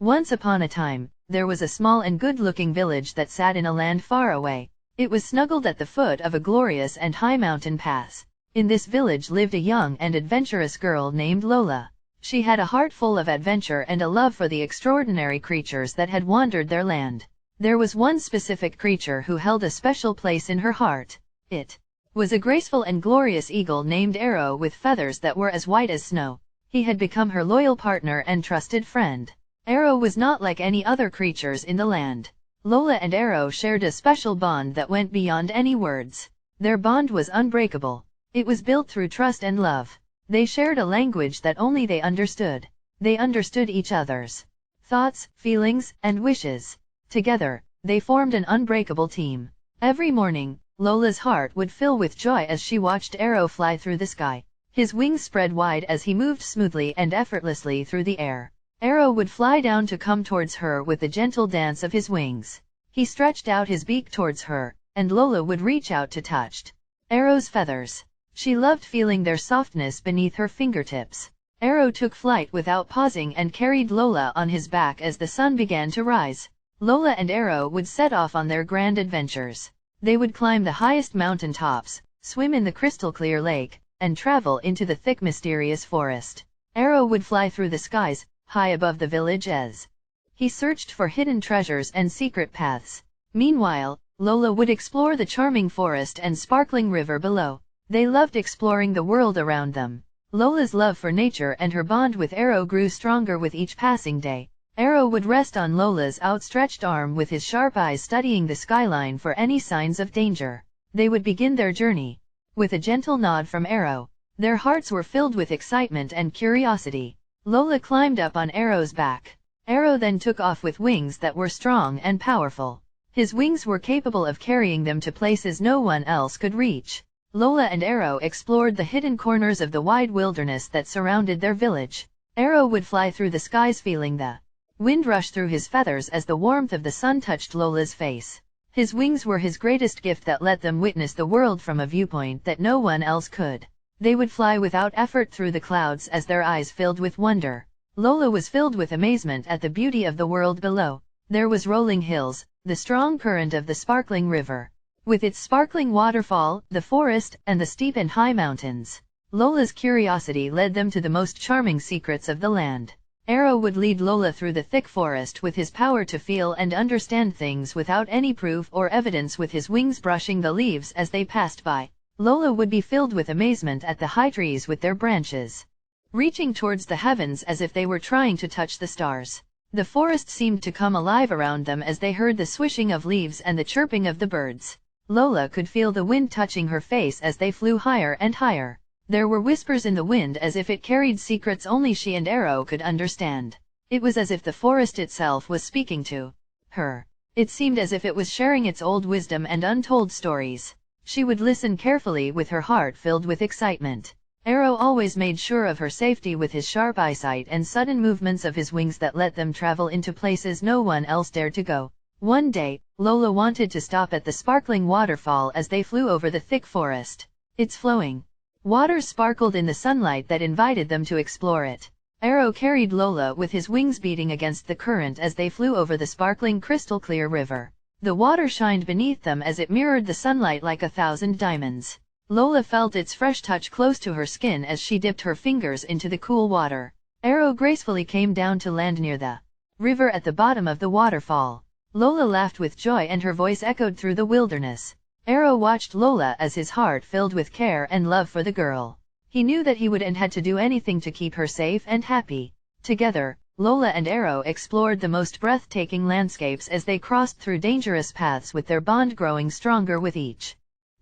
Once upon a time, there was a small and good-looking village that sat in a land far away. It was snuggled at the foot of a glorious and high mountain pass. In this village lived a young and adventurous girl named Lola. She had a heart full of adventure and a love for the extraordinary creatures that had wandered their land. There was one specific creature who held a special place in her heart. It was a graceful and glorious eagle named Arrow with feathers that were as white as snow. He had become her loyal partner and trusted friend. Arrow was not like any other creatures in the land. Lola and Arrow shared a special bond that went beyond any words. Their bond was unbreakable. It was built through trust and love. They shared a language that only they understood. They understood each other's thoughts, feelings, and wishes. Together, they formed an unbreakable team. Every morning, Lola's heart would fill with joy as she watched Arrow fly through the sky. His wings spread wide as he moved smoothly and effortlessly through the air. Arrow would fly down to come towards her with the gentle dance of his wings. He stretched out his beak towards her, and Lola would reach out to touch Arrow's feathers. She loved feeling their softness beneath her fingertips. Arrow took flight without pausing and carried Lola on his back as the sun began to rise. Lola and Arrow would set off on their grand adventures. They would climb the highest mountain tops, swim in the crystal-clear lake, and travel into the thick mysterious forest. Arrow would fly through the skies, high above the village as he searched for hidden treasures and secret paths. Meanwhile, Lola would explore the charming forest and sparkling river below. They loved exploring the world around them. Lola's love for nature and her bond with Arrow grew stronger with each passing day. Arrow would rest on Lola's outstretched arm with his sharp eyes studying the skyline for any signs of danger. They would begin their journey with a gentle nod from Arrow. Their hearts were filled with excitement and curiosity. Lola climbed up on Arrow's back. Arrow then took off with wings that were strong and powerful. His wings were capable of carrying them to places no one else could reach. Lola and Arrow explored the hidden corners of the wide wilderness that surrounded their village. Arrow would fly through the skies feeling the wind rush through his feathers as the warmth of the sun touched Lola's face. His wings were his greatest gift that let them witness the world from a viewpoint that no one else could. They would fly without effort through the clouds as their eyes filled with wonder. Lola was filled with amazement at the beauty of the world below. There was rolling hills, the strong current of the sparkling river, with its sparkling waterfall, the forest, and the steep and high mountains. Lola's curiosity led them to the most charming secrets of the land. Arrow would lead Lola through the thick forest with his power to feel and understand things without any proof or evidence, with his wings brushing the leaves as they passed by. Lola would be filled with amazement at the high trees with their branches reaching towards the heavens as if they were trying to touch the stars. The forest seemed to come alive around them as they heard the swishing of leaves and the chirping of the birds. Lola could feel the wind touching her face as they flew higher and higher. There were whispers in the wind as if it carried secrets only she and Arrow could understand. It was as if the forest itself was speaking to her. It seemed as if it was sharing its old wisdom and untold stories. She would listen carefully with her heart filled with excitement. Arrow always made sure of her safety with his sharp eyesight and sudden movements of his wings that let them travel into places no one else dared to go. One day, Lola wanted to stop at the sparkling waterfall as they flew over the thick forest. Its flowing waters sparkled in the sunlight that invited them to explore it. Arrow carried Lola with his wings beating against the current as they flew over the sparkling crystal-clear river. The water shined beneath them as it mirrored the sunlight like 1,000 diamonds. Lola felt its fresh touch close to her skin as she dipped her fingers into the cool water. Arrow gracefully came down to land near the river at the bottom of the waterfall. Lola laughed with joy and her voice echoed through the wilderness. Arrow watched Lola as his heart filled with care and love for the girl. He knew that he would and had to do anything to keep her safe and happy. Together, Lola and Arrow explored the most breathtaking landscapes as they crossed through dangerous paths, with their bond growing stronger with each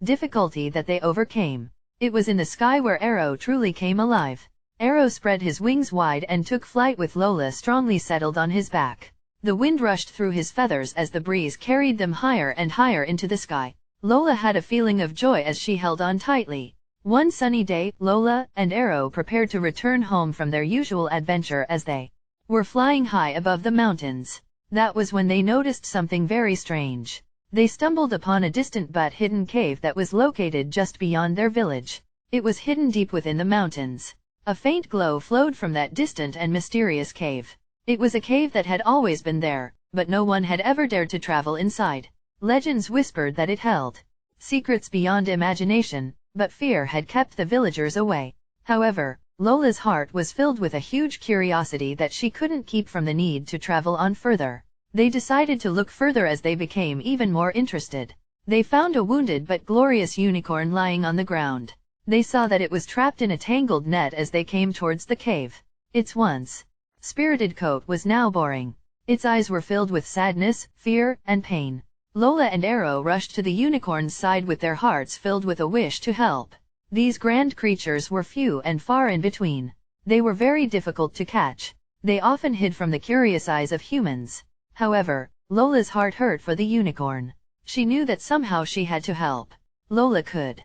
difficulty that they overcame. It was in the sky where Arrow truly came alive. Arrow spread his wings wide and took flight with Lola strongly settled on his back. The wind rushed through his feathers as the breeze carried them higher and higher into the sky. Lola had a feeling of joy as she held on tightly. One sunny day, Lola and Arrow prepared to return home from their usual adventure as they were flying high above the mountains. That was when they noticed something very strange. They stumbled upon a distant but hidden cave that was located just beyond their village. It was hidden deep within the mountains. A faint glow flowed from that distant and mysterious cave. It was a cave that had always been there, but no one had ever dared to travel inside. Legends whispered that it held secrets beyond imagination, but fear had kept the villagers away. However, Lola's heart was filled with a huge curiosity that she couldn't keep from the need to travel on further. They decided to look further as they became even more interested. They found a wounded but glorious unicorn lying on the ground. They saw that it was trapped in a tangled net as they came towards the cave. Its once spirited coat was now boring. Its eyes were filled with sadness, fear, and pain. Lola and Arrow rushed to the unicorn's side with their hearts filled with a wish to help. These grand creatures were few and far in between. They were very difficult to catch. They often hid from the curious eyes of humans. However, Lola's heart hurt for the unicorn. She knew that somehow she had to help. Lola could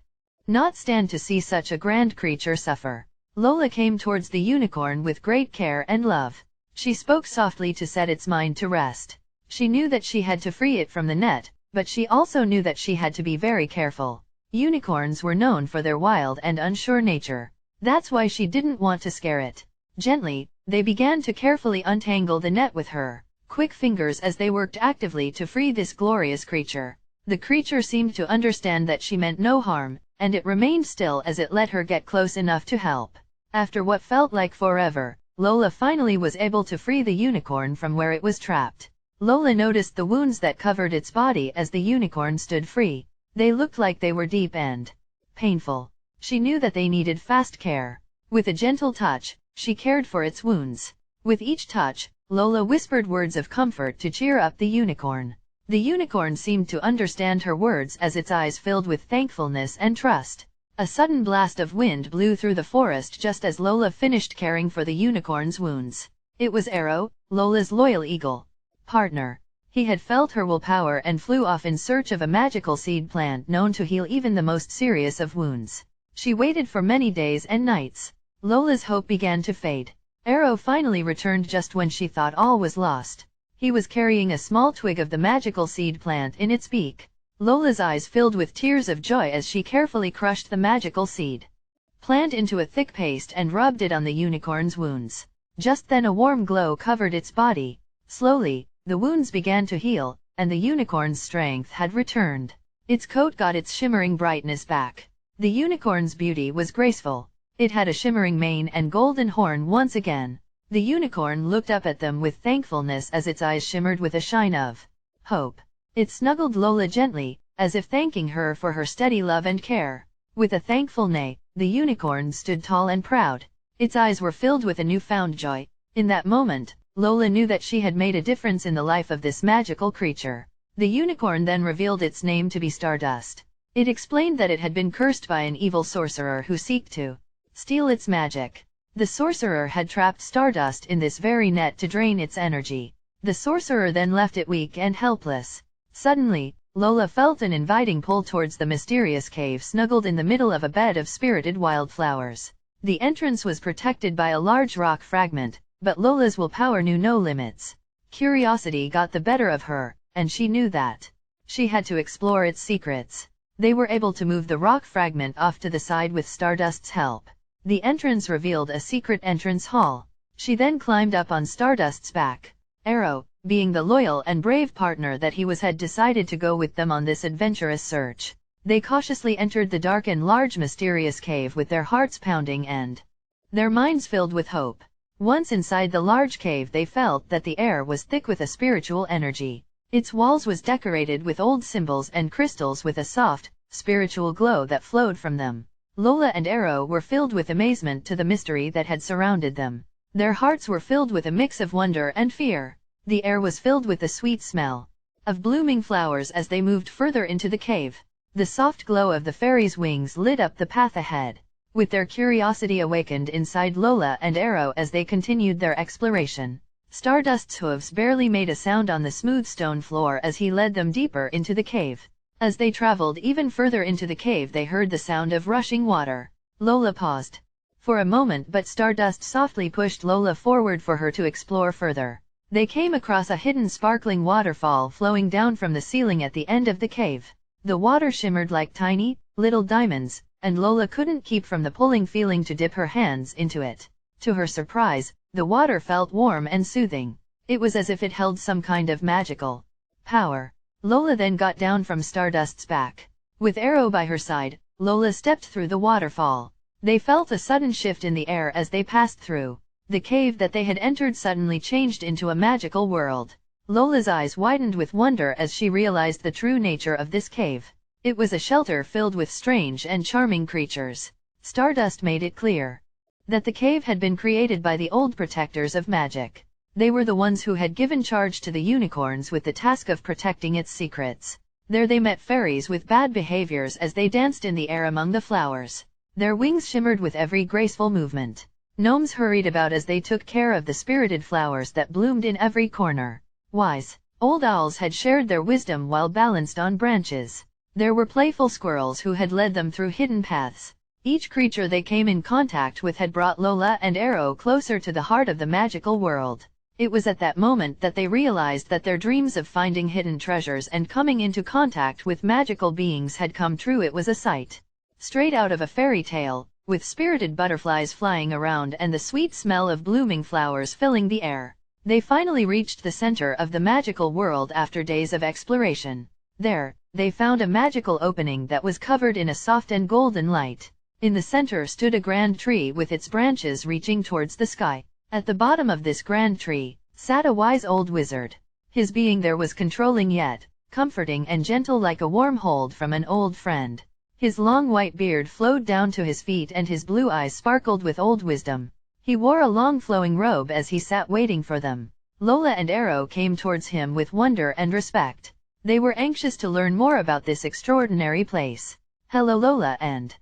not stand to see such a grand creature suffer. Lola came towards the unicorn with great care and love. She spoke softly to set its mind to rest. She knew that she had to free it from the net, but she also knew that she had to be very careful. Unicorns were known for their wild and unsure nature. That's why she didn't want to scare it. Gently, they began to carefully untangle the net with her quick fingers as they worked actively to free this glorious creature. The creature seemed to understand that she meant no harm, and it remained still as it let her get close enough to help. After what felt like forever, Lola finally was able to free the unicorn from where it was trapped. Lola noticed the wounds that covered its body as the unicorn stood free. They looked like they were deep and painful. She knew that they needed fast care. With a gentle touch, she cared for its wounds. With each touch, Lola whispered words of comfort to cheer up the unicorn. The unicorn seemed to understand her words as its eyes filled with thankfulness and trust. A sudden blast of wind blew through the forest just as Lola finished caring for the unicorn's wounds. It was Arrow, Lola's loyal eagle partner. He had felt her willpower and flew off in search of a magical seed plant known to heal even the most serious of wounds. She waited for many days and nights. Lola's hope began to fade. Arrow finally returned just when she thought all was lost. He was carrying a small twig of the magical seed plant in its beak. Lola's eyes filled with tears of joy as she carefully crushed the magical seed plant into a thick paste and rubbed it on the unicorn's wounds. Just then a warm glow covered its body. Slowly, the wounds began to heal, and the unicorn's strength had returned. Its coat got its shimmering brightness back. The unicorn's beauty was graceful. It had a shimmering mane and golden horn once again. The unicorn looked up at them with thankfulness as its eyes shimmered with a shine of hope. It snuggled Lola gently, as if thanking her for her steady love and care. With a thankful neigh, the unicorn stood tall and proud. Its eyes were filled with a newfound joy. In that moment, Lola knew that she had made a difference in the life of this magical creature. The unicorn then revealed its name to be Stardust. It explained that it had been cursed by an evil sorcerer who sought to steal its magic. The sorcerer had trapped Stardust in this very net to drain its energy. The sorcerer then left it weak and helpless. Suddenly, Lola felt an inviting pull towards the mysterious cave snuggled in the middle of a bed of spirited wildflowers. The entrance was protected by a large rock fragment, but Lola's willpower knew no limits. Curiosity got the better of her, and she knew that she had to explore its secrets. They were able to move the rock fragment off to the side with Stardust's help. The entrance revealed a secret entrance hall. She then climbed up on Stardust's back. Arrow, being the loyal and brave partner that he was, had decided to go with them on this adventurous search. They cautiously entered the dark and large mysterious cave with their hearts pounding and their minds filled with hope. Once inside the large cave they felt that the air was thick with a spiritual energy. Its walls was decorated with old symbols and crystals with a soft, spiritual glow that flowed from them. Lola and Arrow were filled with amazement to the mystery that had surrounded them. Their hearts were filled with a mix of wonder and fear. The air was filled with the sweet smell of blooming flowers as they moved further into the cave. The soft glow of the fairies' wings lit up the path ahead. With their curiosity awakened inside Lola and Arrow as they continued their exploration. Stardust's hooves barely made a sound on the smooth stone floor as he led them deeper into the cave. As they traveled even further into the cave they heard the sound of rushing water. Lola paused for a moment, but Stardust softly pushed Lola forward for her to explore further. They came across a hidden sparkling waterfall flowing down from the ceiling at the end of the cave. The water shimmered like tiny, little diamonds, and Lola couldn't keep from the pulling feeling to dip her hands into it. To her surprise, The water felt warm and soothing. It was as if it held some kind of magical power. Lola then got down from Stardust's back. With Arrow by her side, Lola stepped through the waterfall. They felt a sudden shift in the air as they passed through. The cave that they had entered suddenly changed into a magical world. Lola's eyes widened with wonder as she realized the true nature of this cave. It was a shelter filled with strange and charming creatures. Stardust made it clear that the cave had been created by the old protectors of magic. They were the ones who had given charge to the unicorns with the task of protecting its secrets. There they met fairies with bad behaviors as they danced in the air among the flowers. Their wings shimmered with every graceful movement. Gnomes hurried about as they took care of the spirited flowers that bloomed in every corner. Wise old owls had shared their wisdom while balanced on branches. There were playful squirrels who had led them through hidden paths. Each creature they came in contact with had brought Lola and Arrow closer to the heart of the magical world. It was at that moment that they realized that their dreams of finding hidden treasures and coming into contact with magical beings had come true. It was a sight straight out of a fairy tale, with spirited butterflies flying around and the sweet smell of blooming flowers filling the air. They finally reached the center of the magical world after days of exploration. There, they found a magical opening that was covered in a soft and golden light. In the center stood a grand tree with its branches reaching towards the sky. At the bottom of this grand tree sat a wise old wizard. His being there was controlling yet comforting and gentle like a warm hold from an old friend. His long white beard flowed down to his feet and his blue eyes sparkled with old wisdom. He wore a long flowing robe as he sat waiting for them. Lola and Arrow came towards him with wonder and respect. They were anxious to learn more about this extraordinary place. "Hello Lola and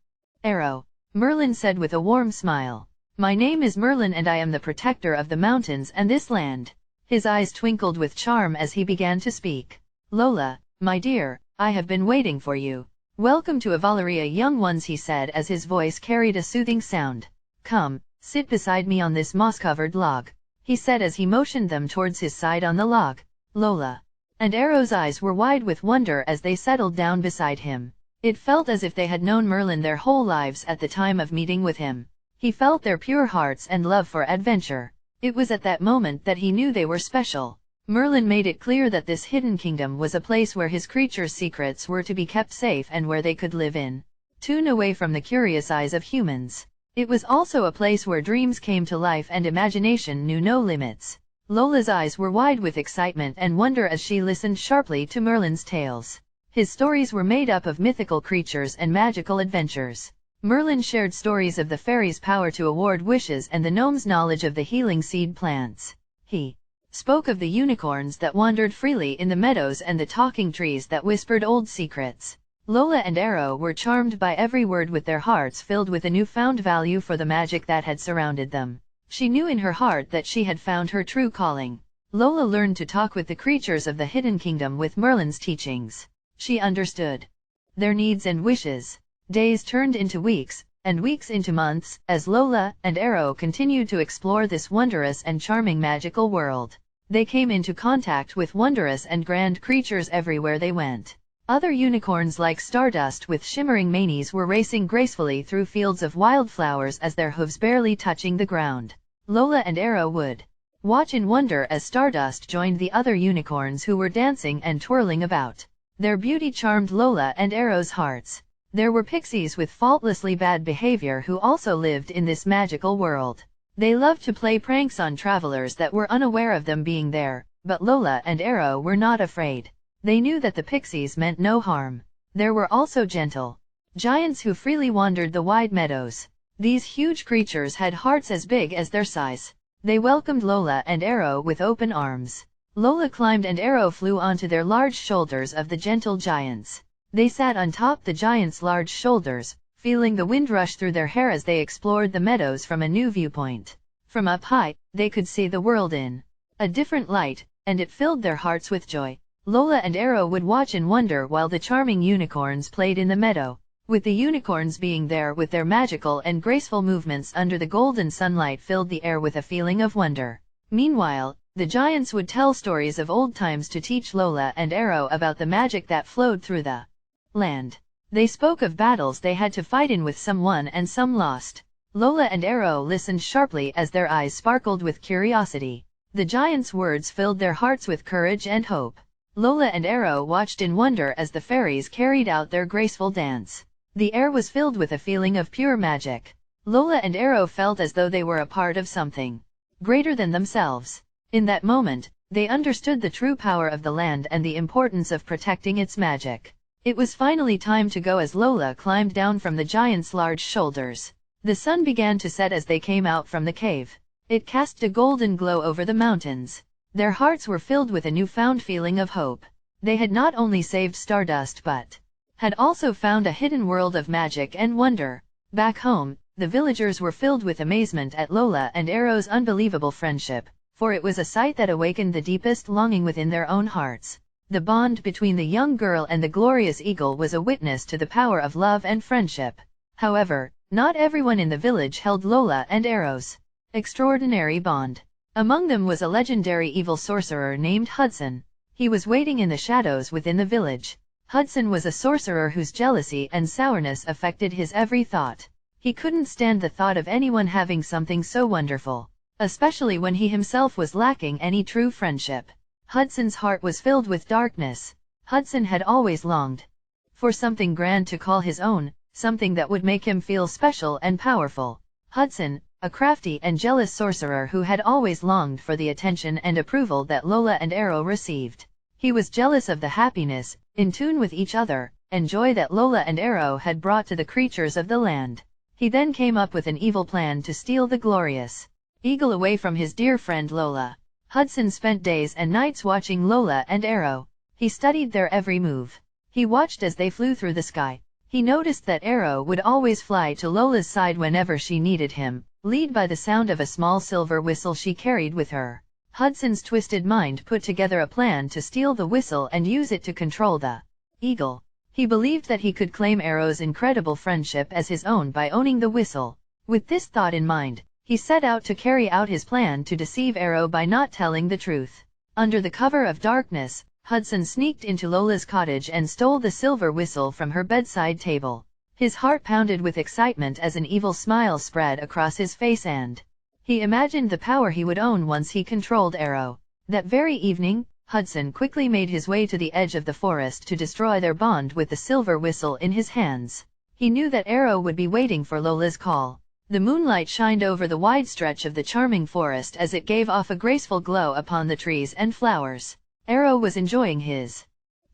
Arrow," Merlin said with a warm smile. "My name is Merlin and I am the protector of the mountains and this land." His eyes twinkled with charm as he began to speak. "Lola, my dear, I have been waiting for you. Welcome to Avalaria, young ones," he said as his voice carried a soothing sound. "Come, sit beside me on this moss-covered log," he said as he motioned them towards his side on the log. Lola and Arrow's eyes were wide with wonder as they settled down beside him. It felt as if they had known Merlin their whole lives at the time of meeting with him. He felt their pure hearts and love for adventure. It was at that moment that he knew they were special. Merlin made it clear that this hidden kingdom was a place where his creatures' secrets were to be kept safe and where they could live in tune away from the curious eyes of humans. It was also a place where dreams came to life and imagination knew no limits. Lola's eyes were wide with excitement and wonder as she listened sharply to Merlin's tales. His stories were made up of mythical creatures and magical adventures. Merlin shared stories of the fairies' power to award wishes and the gnomes' knowledge of the healing seed plants. He spoke of the unicorns that wandered freely in the meadows and the talking trees that whispered old secrets. Lola and Arrow were charmed by every word, with their hearts filled with a newfound value for the magic that had surrounded them. She knew in her heart that she had found her true calling. Lola learned to talk with the creatures of the hidden kingdom with Merlin's teachings. She understood their needs and wishes. Days turned into weeks, and weeks into months, as Lola and Arrow continued to explore this wondrous and charming magical world. They came into contact with wondrous and grand creatures everywhere they went. Other unicorns like Stardust with shimmering manes were racing gracefully through fields of wildflowers as their hooves barely touching the ground. Lola and Arrow would watch in wonder as Stardust joined the other unicorns who were dancing and twirling about. Their beauty charmed Lola and Arrow's hearts. There were pixies with faultlessly bad behavior who also lived in this magical world. They loved to play pranks on travelers that were unaware of them being there, but Lola and Arrow were not afraid. They knew that the pixies meant no harm. There were also gentle giants who freely wandered the wide meadows. These huge creatures had hearts as big as their size. They welcomed Lola and Arrow with open arms. Lola climbed and Arrow flew onto their large shoulders of the gentle giants. They sat on top the giants' large shoulders, feeling the wind rush through their hair as they explored the meadows from a new viewpoint. From up high, they could see the world in a different light, and it filled their hearts with joy. Lola and Arrow would watch in wonder while the charming unicorns played in the meadow. With the unicorns being there with their magical and graceful movements under the golden sunlight filled the air with a feeling of wonder. Meanwhile, the giants would tell stories of old times to teach Lola and Arrow about the magic that flowed through the land. They spoke of battles they had to fight in with some won and some lost. Lola and Arrow listened sharply as their eyes sparkled with curiosity. The giant's words filled their hearts with courage and hope. Lola and Arrow watched in wonder as the fairies carried out their graceful dance. The air was filled with a feeling of pure magic. Lola and Arrow felt as though they were a part of something greater than themselves. In that moment, they understood the true power of the land and the importance of protecting its magic. It was finally time to go as Lola climbed down from the giant's large shoulders. The sun began to set as they came out from the cave. It cast a golden glow over the mountains. Their hearts were filled with a newfound feeling of hope. They had not only saved Stardust but had also found a hidden world of magic and wonder. Back home, the villagers were filled with amazement at Lola and Arrow's unbelievable friendship, for it was a sight that awakened the deepest longing within their own hearts. The bond between the young girl and the glorious eagle was a witness to the power of love and friendship. However, not everyone in the village held Lola and Arrow's extraordinary bond. Among them was a legendary evil sorcerer named Hudson. He was waiting in the shadows within the village. Hudson was a sorcerer whose jealousy and sourness affected his every thought. He couldn't stand the thought of anyone having something so wonderful, especially when he himself was lacking any true friendship. Hudson's heart was filled with darkness. Hudson had always longed for something grand to call his own, something that would make him feel special and powerful. Hudson, a crafty and jealous sorcerer who had always longed for the attention and approval that Lola and Arrow received. He was jealous of the happiness, in tune with each other, and joy that Lola and Arrow had brought to the creatures of the land. He then came up with an evil plan to steal the glorious eagle away from his dear friend Lola. Hudson spent days and nights watching Lola and Arrow. He studied their every move. He watched as they flew through the sky. He noticed that Arrow would always fly to Lola's side whenever she needed him, led by the sound of a small silver whistle she carried with her. Hudson's twisted mind put together a plan to steal the whistle and use it to control the eagle. He believed that he could claim Arrow's incredible friendship as his own by owning the whistle. With this thought in mind, he set out to carry out his plan to deceive Arrow by not telling the truth. Under the cover of darkness, Hudson sneaked into Lola's cottage and stole the silver whistle from her bedside table. His heart pounded with excitement as an evil smile spread across his face and he imagined the power he would own once he controlled Arrow. That very evening, Hudson quickly made his way to the edge of the forest to destroy their bond with the silver whistle in his hands. He knew that Arrow would be waiting for Lola's call. The moonlight shined over the wide stretch of the charming forest as it gave off a graceful glow upon the trees and flowers. Arrow was enjoying his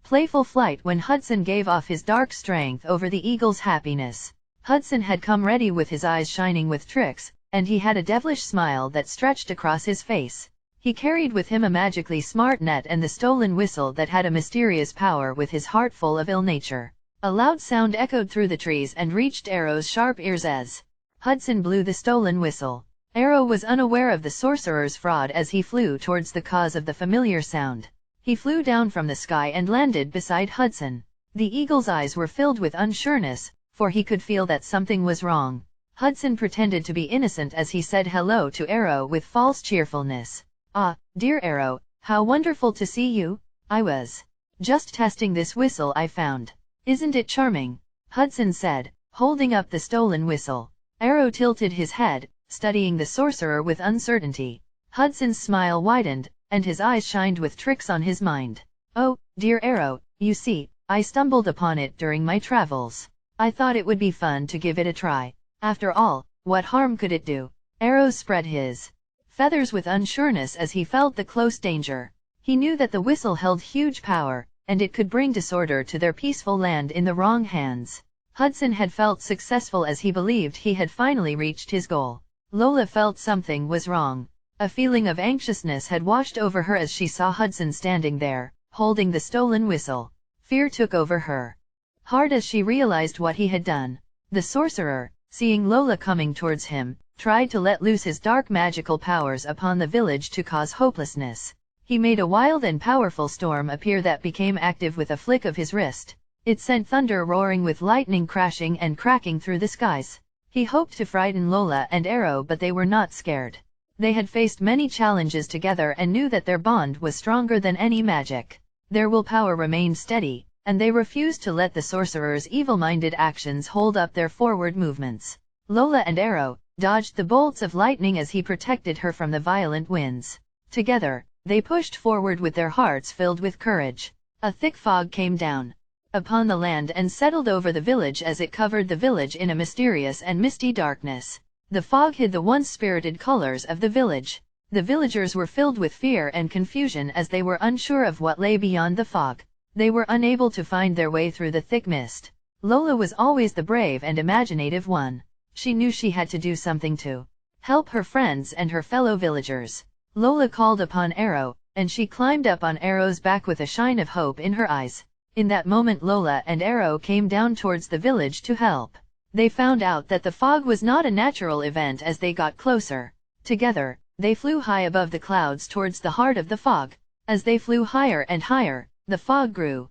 playful flight when Hudson gave off his dark strength over the eagle's happiness. Hudson had come ready with his eyes shining with tricks, and he had a devilish smile that stretched across his face. He carried with him a magically smart net and the stolen whistle that had a mysterious power with his heart full of ill nature. A loud sound echoed through the trees and reached Arrow's sharp ears as Hudson blew the stolen whistle. Arrow was unaware of the sorcerer's fraud as he flew towards the cause of the familiar sound. He flew down from the sky and landed beside Hudson. The eagle's eyes were filled with unsureness, for he could feel that something was wrong. Hudson pretended to be innocent as he said hello to Arrow with false cheerfulness. "Ah, dear Arrow, how wonderful to see you. I was just testing this whistle I found. Isn't it charming?" Hudson said, holding up the stolen whistle. Arrow tilted his head, studying the sorcerer with uncertainty. Hudson's smile widened, and his eyes shined with tricks on his mind. "Oh, dear Arrow, you see, I stumbled upon it during my travels. I thought it would be fun to give it a try. After all, what harm could it do?" Arrow spread his feathers with unsureness as he felt the close danger. He knew that the whistle held huge power, and it could bring disorder to their peaceful land in the wrong hands. Hudson had felt successful as he believed he had finally reached his goal. Lola felt something was wrong. A feeling of anxiousness had washed over her as she saw Hudson standing there, holding the stolen whistle. Fear took over her heart as she realized what he had done. The sorcerer, seeing Lola coming towards him, tried to let loose his dark magical powers upon the village to cause hopelessness. He made a wild and powerful storm appear that became active with a flick of his wrist. It sent thunder roaring with lightning crashing and cracking through the skies. He hoped to frighten Lola and Arrow, but they were not scared. They had faced many challenges together and knew that their bond was stronger than any magic. Their willpower remained steady, and they refused to let the sorcerer's evil-minded actions hold up their forward movements. Lola and Arrow, dodged the bolts of lightning as he protected her from the violent winds. Together, they pushed forward with their hearts filled with courage. A thick fog came down upon the land and settled over the village as it covered the village in a mysterious and misty darkness. The fog hid the once spirited colors of the village. The villagers were filled with fear and confusion as they were unsure of what lay beyond the fog. They were unable to find their way through the thick mist. Lola was always the brave and imaginative one. She knew she had to do something to help her friends and her fellow villagers. Lola called upon Arrow, and she climbed up on Arrow's back with a shine of hope in her eyes. In that moment Lola and Arrow came down towards the village to help. They found out that the fog was not a natural event as they got closer. Together, they flew high above the clouds towards the heart of the fog. As they flew higher and higher, the fog grew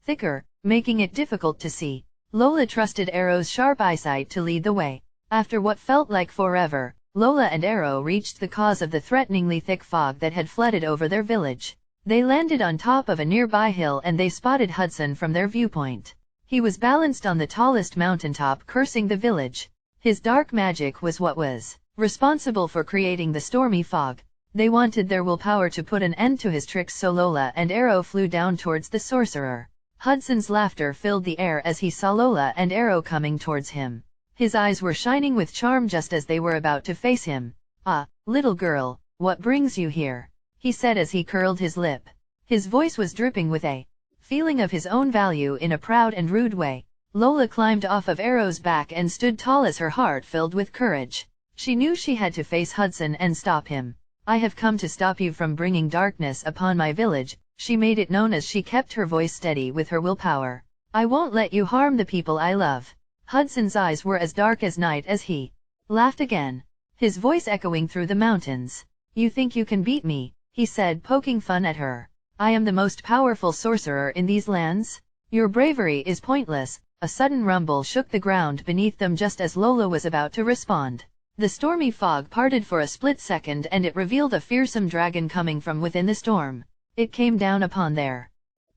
thicker, making it difficult to see. Lola trusted Arrow's sharp eyesight to lead the way. After what felt like forever, Lola and Arrow reached the cause of the threateningly thick fog that had flooded over their village. They landed on top of a nearby hill and they spotted Hudson from their viewpoint. He was balanced on the tallest mountaintop cursing the village. His dark magic was what was responsible for creating the stormy fog. They wanted their willpower to put an end to his tricks, so Lola and Arrow flew down towards the sorcerer. Hudson's laughter filled the air as he saw Lola and Arrow coming towards him. His eyes were shining with charm just as they were about to face him. "Ah, little girl, what brings you here?" he said as he curled his lip. His voice was dripping with a feeling of his own value in a proud and rude way. Lola climbed off of Arrow's back and stood tall as her heart filled with courage. She knew she had to face Hudson and stop him. "I have come to stop you from bringing darkness upon my village," she made it known as she kept her voice steady with her willpower. "I won't let you harm the people I love." Hudson's eyes were as dark as night as he laughed again, his voice echoing through the mountains. "You think you can beat me?" he said, poking fun at her. "I am the most powerful sorcerer in these lands? Your bravery is pointless." A sudden rumble shook the ground beneath them just as Lola was about to respond. The stormy fog parted for a split second and it revealed a fearsome dragon coming from within the storm. It came down upon their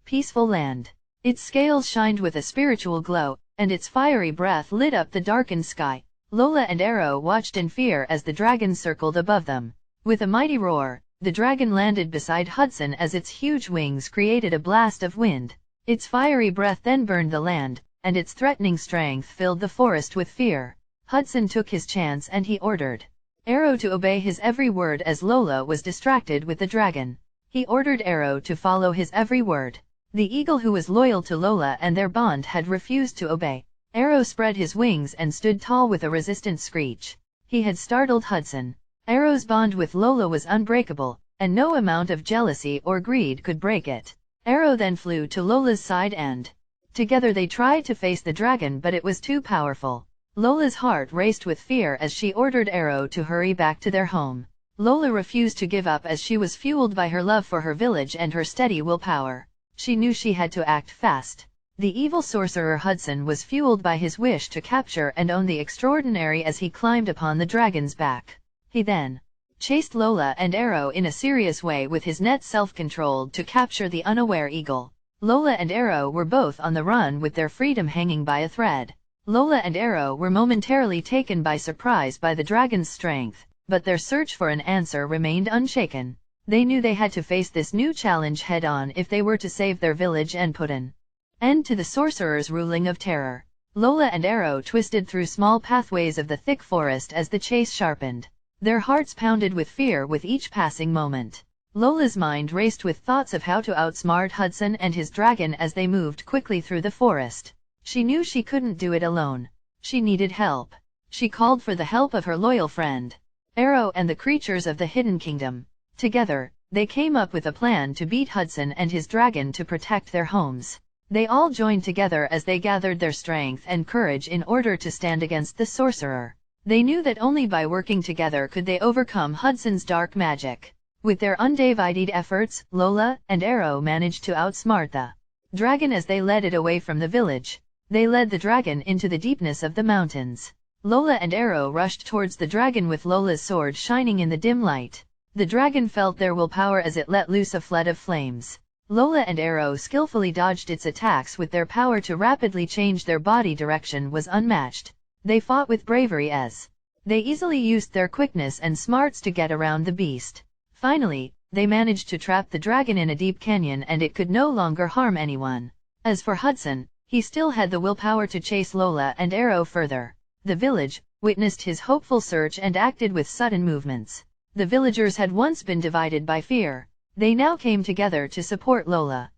peaceful land. Its scales shined with a spiritual glow, and its fiery breath lit up the darkened sky. Lola and Arrow watched in fear as the dragon circled above them. With a mighty roar, the dragon landed beside Hudson as its huge wings created a blast of wind. Its fiery breath then burned the land, and its threatening strength filled the forest with fear. Hudson took his chance and he ordered Arrow to obey his every word as Lola was distracted with the dragon. He ordered Arrow to follow his every word. The eagle who was loyal to Lola and their bond had refused to obey. Arrow spread his wings and stood tall with a resistant screech. He had startled Hudson. Arrow's bond with Lola was unbreakable, and no amount of jealousy or greed could break it. Arrow then flew to Lola's side and together they tried to face the dragon, but it was too powerful. Lola's heart raced with fear as she ordered Arrow to hurry back to their home. Lola refused to give up as she was fueled by her love for her village and her steady willpower. She knew she had to act fast. The evil sorcerer Hudson was fueled by his wish to capture and own the extraordinary as he climbed upon the dragon's back. He then chased Lola and Arrow in a serious way with his net self-controlled to capture the unaware eagle. Lola and Arrow were both on the run with their freedom hanging by a thread. Lola and Arrow were momentarily taken by surprise by the dragon's strength, but their search for an answer remained unshaken. They knew they had to face this new challenge head-on if they were to save their village and put an end to the sorcerer's ruling of terror. Lola and Arrow twisted through small pathways of the thick forest as the chase sharpened. Their hearts pounded with fear with each passing moment. Lola's mind raced with thoughts of how to outsmart Hudson and his dragon as they moved quickly through the forest. She knew she couldn't do it alone. She needed help. She called for the help of her loyal friend Arrow and the creatures of the Hidden Kingdom. Together, they came up with a plan to beat Hudson and his dragon to protect their homes. They all joined together as they gathered their strength and courage in order to stand against the sorcerer. They knew that only by working together could they overcome Hudson's dark magic. With their undivided efforts, Lola and Arrow managed to outsmart the dragon as they led it away from the village. They led the dragon into the deepness of the mountains. Lola and Arrow rushed towards the dragon with Lola's sword shining in the dim light. The dragon felt their willpower as it let loose a flood of flames. Lola and Arrow skillfully dodged its attacks with their power to rapidly change their body direction was unmatched. They fought with bravery as They easily used their quickness and smarts to get around the beast. Finally, they managed to trap the dragon in a deep canyon and it could no longer harm anyone. As for Hudson, he still had the willpower to chase Lola and Arrow further. The village witnessed his hopeful search and acted with sudden movements. The villagers had once been divided by fear. They now came together to support Lola,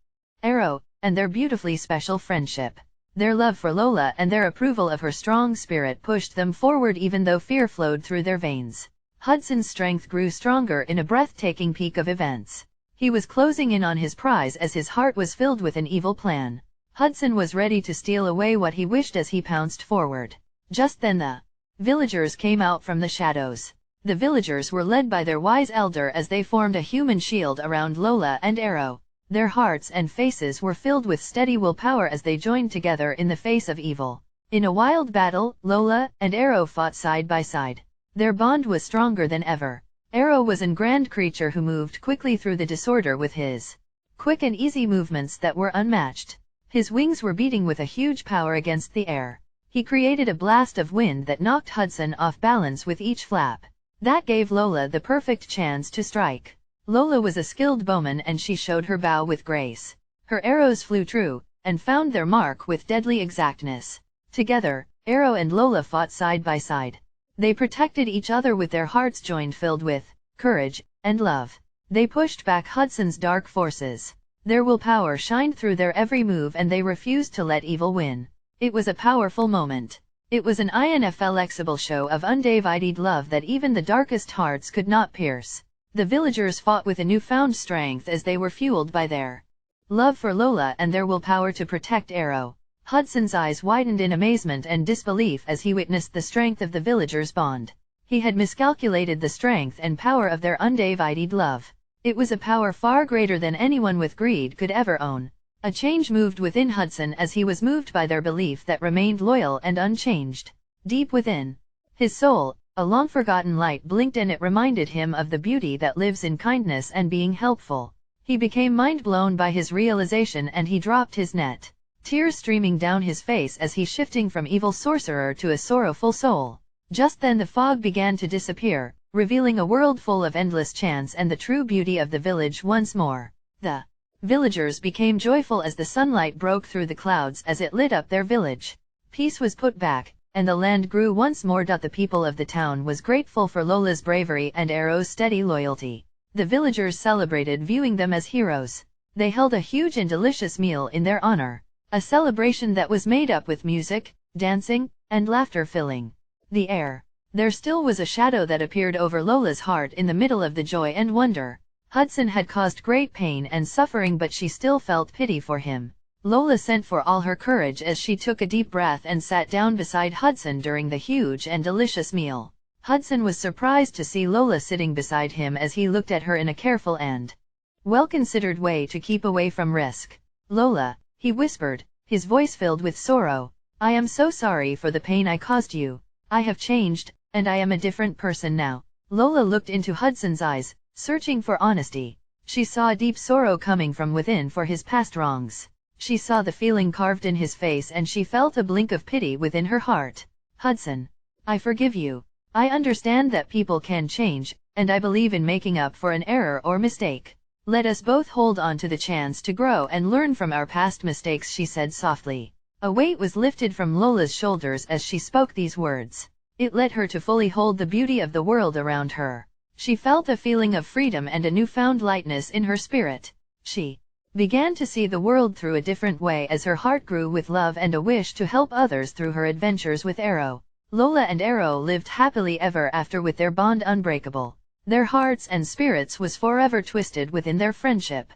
Arrow, and their beautifully special friendship. Their love for Lola and their approval of her strong spirit pushed them forward even though fear flowed through their veins. Hudson's strength grew stronger in a breathtaking peak of events. He was closing in on his prize as his heart was filled with an evil plan. Hudson was ready to steal away what he wished as he pounced forward. Just then the villagers came out from the shadows. The villagers were led by their wise elder as they formed a human shield around Lola and Arrow. Their hearts and faces were filled with steady willpower as they joined together in the face of evil. In a wild battle, Lola and Arrow fought side by side. Their bond was stronger than ever. Arrow was a grand creature who moved quickly through the disorder with his quick and easy movements that were unmatched. His wings were beating with a huge power against the air. He created a blast of wind that knocked Hudson off balance with each flap. That gave Lola the perfect chance to strike. Lola was a skilled bowman and she showed her bow with grace. Her arrows flew true, and found their mark with deadly exactness. Together, Arrow and Lola fought side by side. They protected each other with their hearts joined filled with courage and love. They pushed back Hudson's dark forces. Their willpower shined through their every move and they refused to let evil win. It was a powerful moment. It was an inflexible show of undivided love that even the darkest hearts could not pierce. The villagers fought with a newfound strength as they were fueled by their love for Lola and their willpower to protect Arrow. Hudson's eyes widened in amazement and disbelief as he witnessed the strength of the villagers' bond. He had miscalculated the strength and power of their undivided love. It was a power far greater than anyone with greed could ever own. A change moved within Hudson as he was moved by their belief that remained loyal and unchanged. Deep within his soul, a long-forgotten light blinked and it reminded him of the beauty that lives in kindness and being helpful. He became mind-blown by his realization and he dropped his net, tears streaming down his face as he shifting from evil sorcerer to a sorrowful soul. Just then the fog began to disappear, revealing a world full of endless chance and the true beauty of the village once more. The villagers became joyful as the sunlight broke through the clouds as it lit up their village. Peace was put back, and the land grew once more. The people of the town was grateful for Lola's bravery and Arrow's steady loyalty. The villagers celebrated, viewing them as heroes. They held a huge and delicious meal in their honor, a celebration that was made up with music, dancing, and laughter filling the air. There still was a shadow that appeared over Lola's heart in the middle of the joy and wonder. Hudson had caused great pain and suffering, but she still felt pity for him. Lola sent for all her courage as she took a deep breath and sat down beside Hudson during the huge and delicious meal. Hudson was surprised to see Lola sitting beside him as he looked at her in a careful and well-considered way to keep away from risk. "Lola," he whispered, his voice filled with sorrow, "I am so sorry for the pain I caused you. I have changed, and I am a different person now." Lola looked into Hudson's eyes, searching for honesty. She saw deep sorrow coming from within for his past wrongs. She saw the feeling carved in his face and she felt a blink of pity within her heart. "Hudson, I forgive you. I understand that people can change, and I believe in making up for an error or mistake. Let us both hold on to the chance to grow and learn from our past mistakes," she said softly. A weight was lifted from Lola's shoulders as she spoke these words. It led her to fully hold the beauty of the world around her. She felt a feeling of freedom and a newfound lightness in her spirit. She began to see the world through a different way as her heart grew with love and a wish to help others through her adventures with Arrow. Lola and Arrow lived happily ever after with their bond unbreakable. Their hearts and spirits was forever twisted within their friendship.